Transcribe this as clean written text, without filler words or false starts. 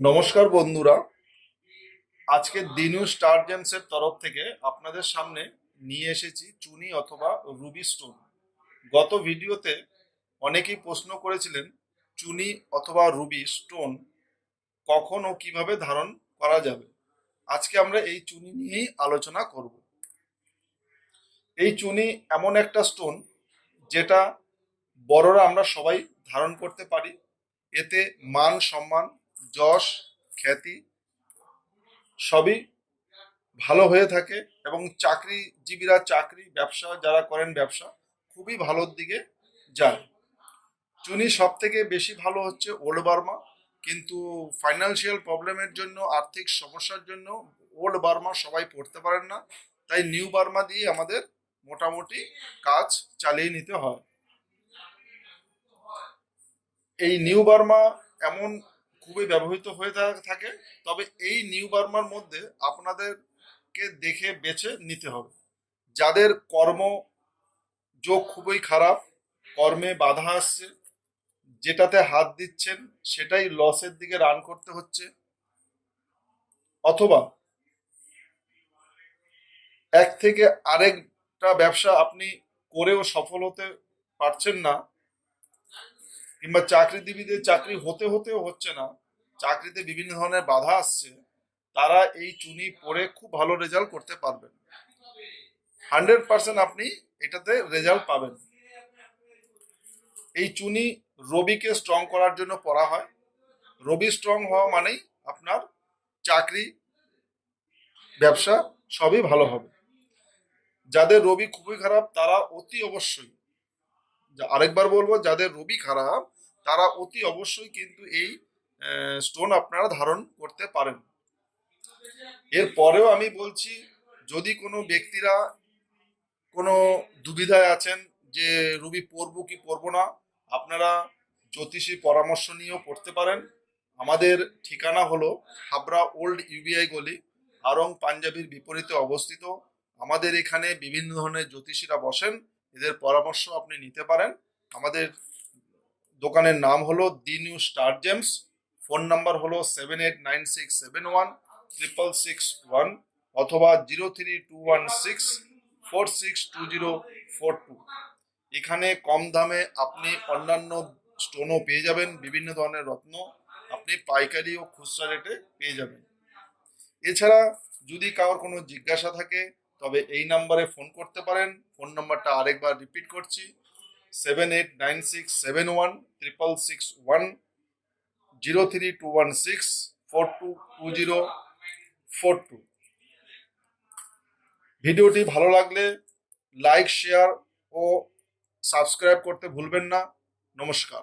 নমস্কার বন্ধুরা, আজকে দিনু স্টার জেমসের তরফ থেকে আপনাদের সামনে নিয়ে এসেছি চুনি অথবা রুবি স্টোন। গত ভিডিওতে অনেকেই প্রশ্ন করেছিলেন চুনি অথবা রুবি স্টোন কখন ও কিভাবে ধারণ করা যাবে। আজকে আমরা এই চুনি নিয়েই আলোচনা করব। এই চুনি এমন একটা স্টোন যেটা বড়রা আমরা সবাই ধারণ করতে পারি। এতে মান সম্মান, যশ, খ্যাতি সবই ভালো হয়ে থাকে এবং চাকরিজীবীরা চাকরি, ব্যবসা যারা করেন ব্যবসা খুবই ভালোর দিকে যায়। চুনি সব থেকে বেশি ভালো হচ্ছে ওল্ড বার্মা, কিন্তু ফাইন্যান্সিয়াল প্রবলেমের জন্য, আর্থিক সমস্যার জন্য ওল্ড বার্মা সবাই পড়তে পারেন না, তাই নিউ বার্মা দিয়ে আমাদের মোটামুটি কাজ চালিয়ে নিতে হয়। এই নিউ বার্মা এমন খুবই ব্যবহৃত হয়ে থাকে, তবে এই নিউ বার্মার মধ্যে আপনাদেরকে দেখে বেছে নিতে হবে। যাদের কর্ম যোগ খুবই খারাপ, কর্মে বাধা আসছে, যেটাতে হাত দিচ্ছেন সেটাই লসের দিকে রান করতে হচ্ছে, অথবা এক থেকে আরেকটা ব্যবসা আপনি করেও সফল হতে পারছেন না, কিংবা চাকরিজীবীদের চাকরি হতে হতেও হচ্ছে না, চাকরিতে বিভিন্ন ধরনের বাধা আসছে, তারা এই চুনি পরে খুব ভালো রেজাল্ট করতে পারবেন। 100% আপনি এটাতে রেজাল্ট পাবেন। এই চুনি রবিকে স্ট্রং করার জন্য পড়া হয়। রবি স্ট্রং হওয়া মানেই আপনার চাকরি, ব্যবসা সবই ভালো হবে। যাদের রবি খুবই খারাপ তারা অতি অবশ্যই, আরেকবার বলবো, যাদের রবি খারাপ তারা অতি অবশ্যই কিন্তু এই স্টোন আপনারা ধারণ করতে পারেন। এর পরেও আমি বলছি, যদি কোনো ব্যক্তিরা কোনো দুবিধায় আছেন যে রবি পড়বো কি পড়বো না, আপনারা জ্যোতিষী পরামর্শ নিয়েও পড়তে পারেন। আমাদের ঠিকানা হলো হাবড়া ওল্ড ইউবিআই গলি, আরং পাঞ্জাবির বিপরীতে অবস্থিত। আমাদের এখানে বিভিন্ন ধরনের জ্যোতিষীরা বসেন, এদের পরামর্শ আপনি নিতে পারেন। আমাদের দোকানের নাম হলো দি new star James. Phone number হলো 7896716661, অথবা 0321646204 এখানে কম দামে আপনি অন্যান্য স্টোনও পেয়ে যাবেন, বিভিন্ন ধরনের রত্ন আপনি পাইকারি ও খুচরা রেটে পেয়ে যাবেন। এছাড়া যদি কারোর কোনো জিজ্ঞাসা থাকে তবে এই নাম্বারে ফোন করতে পারেন। ফোন নাম্বারটা আরেকবার রিপিট করছি, 7896716661, 0321642204। ভিডিওটি ভালো লাগলে লাইক, শেয়ার ও সাবস্ক্রাইব করতে ভুলবেন না। নমস্কার।